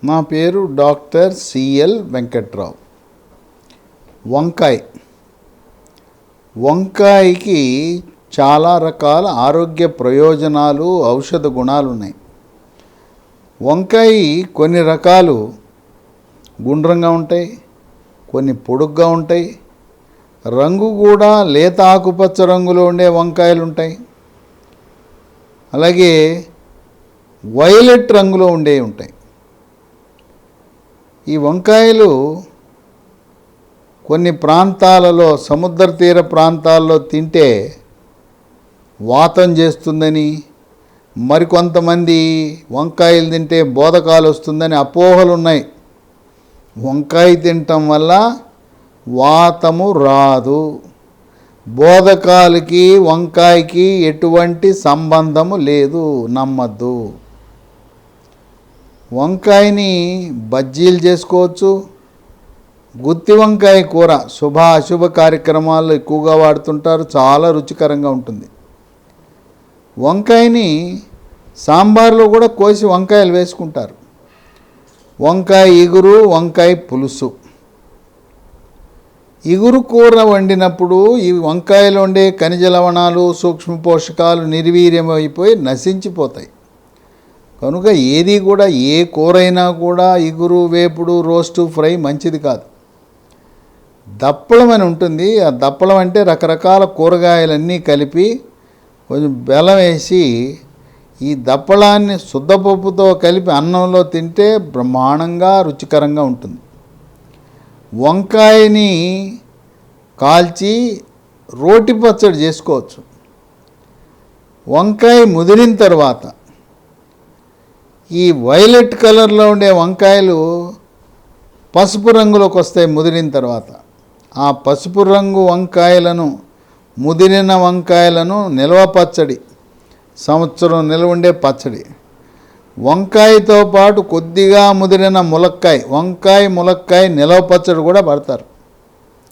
నా పేరు doctor CL Venkatrao. వంకాయకి చాలా రకాల ఆరోగ్య ప్రయోజనాలు, ఔషధ గుణాలు ఉన్నాయి. వంకాయ కొన్ని రకాలు గుండ్రంగా ఉంటాయి, కొన్ని పొడుగ్గా ఉంటాయి. రంగు కూడా లేత ఆకుపచ్చ రంగులో ఉండే వంకాయలు ఉంటాయి. అలాగే వైలెట్ రంగులో ఉండేవి ఉంటాయి. ఈ వంకాయలు కొన్ని ప్రాంతాలలో, సముద్ర తీర ప్రాంతాల్లో తింటే వాతం చేస్తుందని, మరికొంతమంది వంకాయలు తింటే బోధకాలు వస్తుందని అపోహలు ఉన్నాయి. వంకాయ తినటం వల్ల వాతము రాదు. బోధకాలకి వంకాయకి ఎటువంటి సంబంధము లేదు, నమ్మద్దు. వంకాయని బజ్జీలు చేసుకోవచ్చు. గుత్తి వంకాయ కూర అశుభ కార్యక్రమాల్లో ఎక్కువగా వాడుతుంటారు, చాలా రుచికరంగా ఉంటుంది. వంకాయని సాంబార్లో కూడా కోసి వంకాయలు వేసుకుంటారు. వంకాయ ఇగురు, వంకాయ పులుసు. ఇగురు కూర వండినప్పుడు ఈ వంకాయలో ఉండే ఖనిజ లవణాలు, సూక్ష్మ పోషకాలు నిర్వీర్యమైపోయి నశించిపోతాయి. కనుక ఏది కూడా, ఏ కూరైనా కూడా ఇగురు, వేపుడు, రోస్టు, ఫ్రై మంచిది కాదు. దప్పలం అని ఉంటుంది. ఆ దప్పలం అంటే రకరకాల కూరగాయలన్నీ కలిపి కొంచెం బెల్లం వేసి ఈ దప్పలాన్ని శుద్ధపప్పుతో కలిపి అన్నంలో తింటే బ్రహ్మాండంగా రుచికరంగా ఉంటుంది. వంకాయని కాల్చి రోటి పచ్చడి చేసుకోవచ్చు. వంకాయ ముదిరిన తర్వాత ఈ వైలెట్ కలర్లో ఉండే వంకాయలు పసుపు రంగులోకి వస్తాయి ముదిరిన తర్వాత. ఆ పసుపు రంగు వంకాయలను, ముదిరిన వంకాయలను నిల్వ పచ్చడి, సంవత్సరం నిల్వ ఉండే పచ్చడి. వంకాయతో పాటు కొద్దిగా ముదిరిన ములక్కాయ నిల్వ పచ్చడి కూడా పడతారు.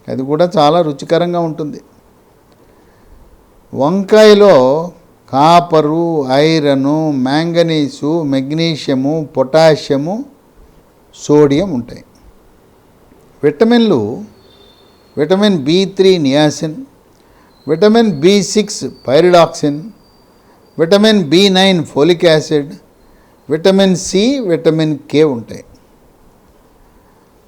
అది కూడా చాలా రుచికరంగా ఉంటుంది. వంకాయలో copper, iron, manganese, magnesium, potassium, sodium ఉంటాయి. విటమిన్లు: vitamin B3 niacin, vitamin B6 pyridoxine, vitamin B9 folic acid, vitamin C, vitamin K ఉంటాయి.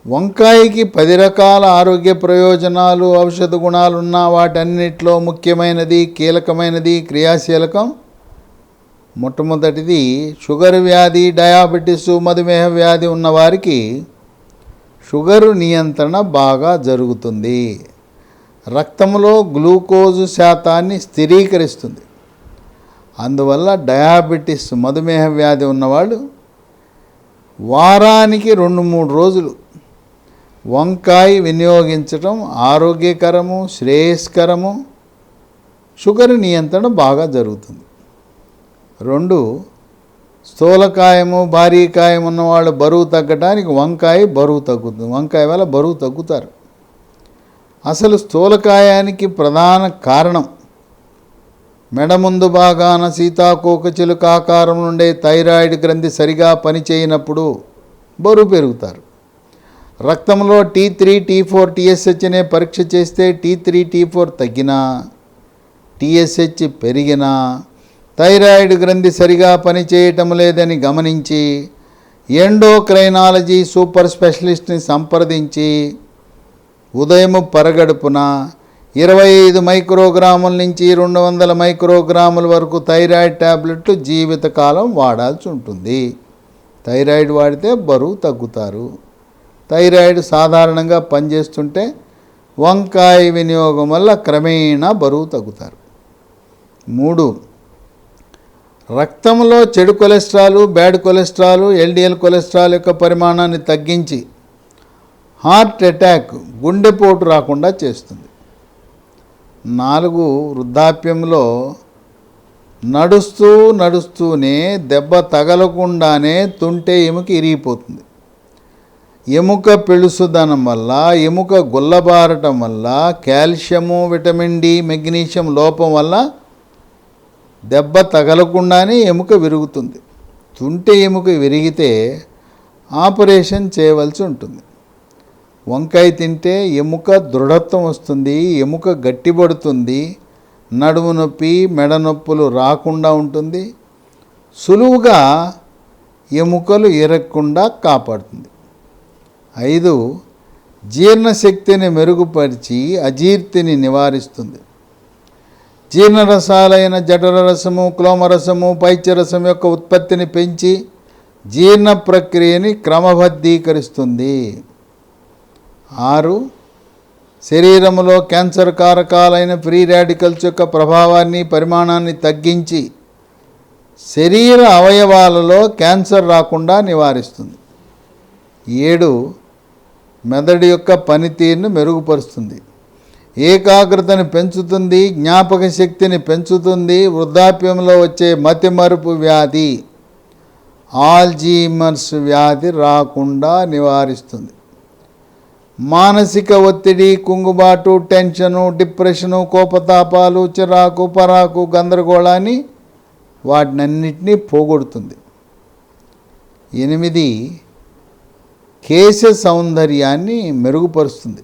వంకాయకి 10 రకాల ఆరోగ్య ప్రయోజనాలు, ఔషధ గుణాలు ఉన్న వాటన్నిటిలో ముఖ్యమైనది, కీలకమైనది, క్రియాశీలకం. మొట్టమొదటిది షుగర్ వ్యాధి, డయాబెటీసు, మధుమేహ వ్యాధి ఉన్నవారికి షుగరు నియంత్రణ బాగా జరుగుతుంది. రక్తంలో గ్లూకోజు శాతాన్ని స్థిరీకరిస్తుంది. అందువల్ల డయాబెటీస్, మధుమేహ వ్యాధి ఉన్నవాళ్ళు వారానికి 2-3 రోజులు వంకాయ వినియోగించటం ఆరోగ్యకరము, శ్రేయస్కరము. షుగర్ నియంత్రణ బాగా జరుగుతుంది. 2, స్థూలకాయము, భారీకాయం ఉన్నవాళ్ళు బరువు తగ్గడానికి వంకాయ బరువు తగ్గుతుంది. వంకాయ వల్ల బరువు తగ్గుతారు. అసలు స్థూలకాయానికి ప్రధాన కారణం మెడ ముందు భాగాన సీతాకోకచిలుక ఆకారం నుండే థైరాయిడ్ గ్రంథి సరిగా పనిచేయనప్పుడు బరువు పెరుగుతారు. రక్తంలో T3, T4, TSH అనే పరీక్ష చేస్తే T3, T4 తగ్గినా, TSH పెరిగినా థైరాయిడ్ గ్రంథి సరిగా పనిచేయటం లేదని గమనించి ఎండోక్రైనాలజీ సూపర్ స్పెషలిస్ట్ని సంప్రదించి ఉదయం పరగడుపున 25 మైక్రోగ్రాముల నుంచి 200 మైక్రోగ్రాముల వరకు థైరాయిడ్ ట్యాబ్లెట్లు జీవితకాలం వాడాల్సి ఉంటుంది. థైరాయిడ్ వాడితే బరువు తగ్గుతారు. థైరాయిడ్ సాధారణంగా పనిచేస్తుంటే వంకాయ వినియోగం వల్ల క్రమేణా బరువు తగ్గుతారు. 3, రక్తంలో చెడు cholesterol, bad cholesterol, LDL cholesterol యొక్క పరిమాణాన్ని తగ్గించి హార్ట్ అటాక్, గుండెపోటు రాకుండా చేస్తుంది. 4, వృద్ధాప్యంలో నడుస్తూనే దెబ్బ తగలకుండానే తుంటె ఎముక ఇరిగిపోతుంది. ఎముక పెళుసుదనం వల్ల, ఎముక గుల్లబారటం వల్ల, కాల్షియము, విటమిన్ D, మెగ్నీషియం లోపం వల్ల దెబ్బ తగలకుండానే ఎముక విరుగుతుంది. తుంటె ఎముక విరిగితే ఆపరేషన్ చేయవలసి ఉంటుంది. వంకాయ తింటే ఎముక దృఢత్వం వస్తుంది, ఎముక గట్టిపడుతుంది, నడుము నొప్పి మెడ నొప్పులు రాకుండా ఉంటుంది, సులువుగా ఎముకలు ఇరగకుండా కాపాడుతుంది. 5. జీర్ణశక్తిని మెరుగుపరిచి అజీర్తిని నివారిస్తుంది. జీర్ణరసాలైన జఠరరసము, క్లోమరసము, పైత్యరసం యొక్క ఉత్పత్తిని పెంచి జీర్ణ ప్రక్రియని క్రమబద్ధీకరిస్తుంది. 6. శరీరంలో క్యాన్సర్ కారకాలైన ఫ్రీ రాడికల్స్ యొక్క ప్రభావాన్ని పరిమాణాన్ని తగ్గించి శరీర అవయవాలలో క్యాన్సర్ రాకుండా నివారిస్తుంది. 7. మెదడు యొక్క పనితీరును మెరుగుపరుస్తుంది, ఏకాగ్రతను పెంచుతుంది, జ్ఞాపక శక్తిని పెంచుతుంది, వృద్ధాప్యంలో వచ్చే మతిమరుపు వ్యాధి, ఆల్జీమర్స్ వ్యాధి రాకుండా నివారిస్తుంది. మానసిక ఒత్తిడి, కుంగుబాటు, టెన్షను, డిప్రెషను, కోపతాపాలు, చిరాకు, పరాకు, గందరగోళాన్ని వాటినన్నిటినీ పోగొడుతుంది. 8. కేశ సౌందర్యాన్ని మెరుగుపరుస్తుంది.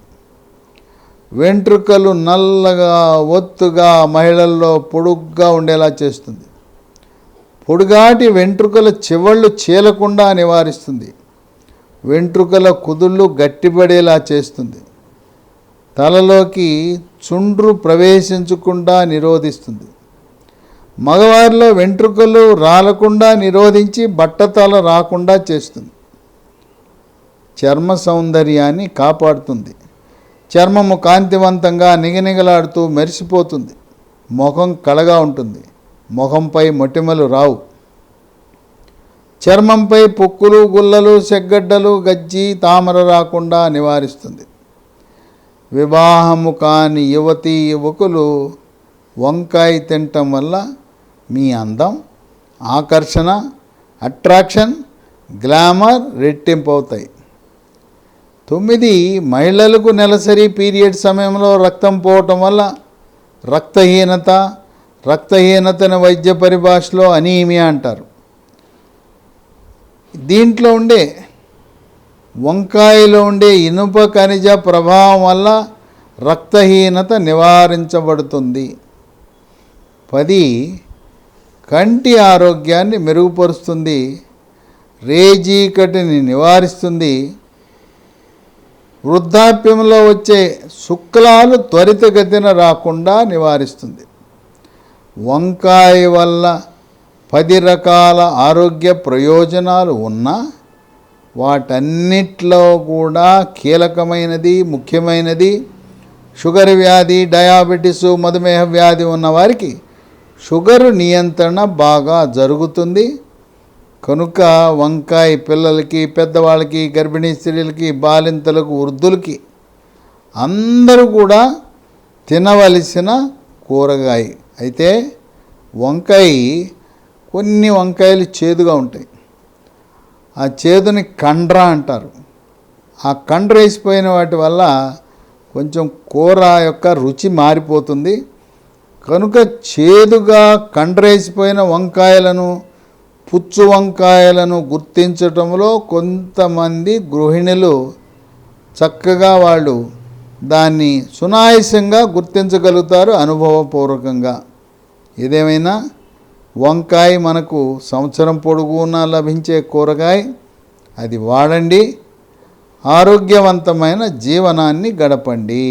వెంట్రుకలు నల్లగా ఒత్తుగా మహిళల్లో పొడుగ్గా ఉండేలా చేస్తుంది. పొడుగాటి వెంట్రుకల చివళ్ళు చీలకుండా నివారిస్తుంది. వెంట్రుకల కుదుళ్ళు గట్టిపడేలా చేస్తుంది. తలలోకి చుండ్రు ప్రవేశించకుండా నిరోధిస్తుంది. మగవారిలో వెంట్రుకలు రాలకుండా నిరోధించి బట్టతల రాకుండా చేస్తుంది. చర్మ సౌందర్యాన్ని కాపాడుతుంది. చర్మము కాంతివంతంగా నిగనిగలాడుతూ మెరిసిపోతుంది. ముఖం కళగా ఉంటుంది. ముఖంపై మొటిమలు రావు. చర్మంపై పొక్కులు, గుల్లలు, సెగ్గడ్డలు, గజ్జి, తామర రాకుండా నివారిస్తుంది. వివాహము కాని యువతీ యువకులు వంకాయ తినటం వల్ల మీ అందం, ఆకర్షణ, అట్రాక్షన్, గ్లామర్ రెట్టింపు అవుతాయి. 9. మహిళలకు నెలసరి పీరియడ్ సమయంలో రక్తం పోవటం వల్ల రక్తహీనతను వైద్య పరిభాషలో అనీమియా అంటారు. దీంట్లో ఉండే వంకాయలో ఉండే ఇనుప ఖనిజ ప్రభావం వల్ల రక్తహీనత నివారించబడుతుంది. 10. కంటి ఆరోగ్యాన్ని మెరుగుపరుస్తుంది. రేజీకటిని నివారిస్తుంది. వృద్ధాప్యంలో వచ్చే శుక్లాలు త్వరితగతిన రాకుండా నివారిస్తుంది. వంకాయ వల్ల 10 రకాల ఆరోగ్య ప్రయోజనాలు ఉన్నా వాటన్నిట్లో కూడా కీలకమైనది, ముఖ్యమైనది షుగర్ వ్యాధి, డయాబెటీసు, మధుమేహ వ్యాధి ఉన్నవారికి షుగరు నియంత్రణ బాగా జరుగుతుంది. కనుక వంకాయ పిల్లలకి, పెద్దవాళ్ళకి, గర్భిణీ స్త్రీలకి, బాలింతలకు, వృద్ధులకి అందరూ కూడా తినవలసిన కూరగాయ. అయితే కొన్ని వంకాయలు చేదుగా ఉంటాయి. ఆ చేదుని కండ్ర అంటారు. ఆ కండ్ర వేసిపోయిన వాటి వల్ల కొంచెం కూర యొక్క రుచి మారిపోతుంది. కనుక చేదుగా కండ్రేసిపోయిన వంకాయలను, పుచ్చు వంకాయలను గుర్తించటంలో కొంతమంది గృహిణులు చక్కగా వాళ్ళు దాన్ని సునాయాసంగా గుర్తించగలుగుతారు అనుభవపూర్వకంగా. ఏదేమైనా వంకాయ మనకు సంవత్సరం పొడుగునా లభించే కూరగాయ. అది వాడండి, ఆరోగ్యవంతమైన జీవనాన్ని గడపండి.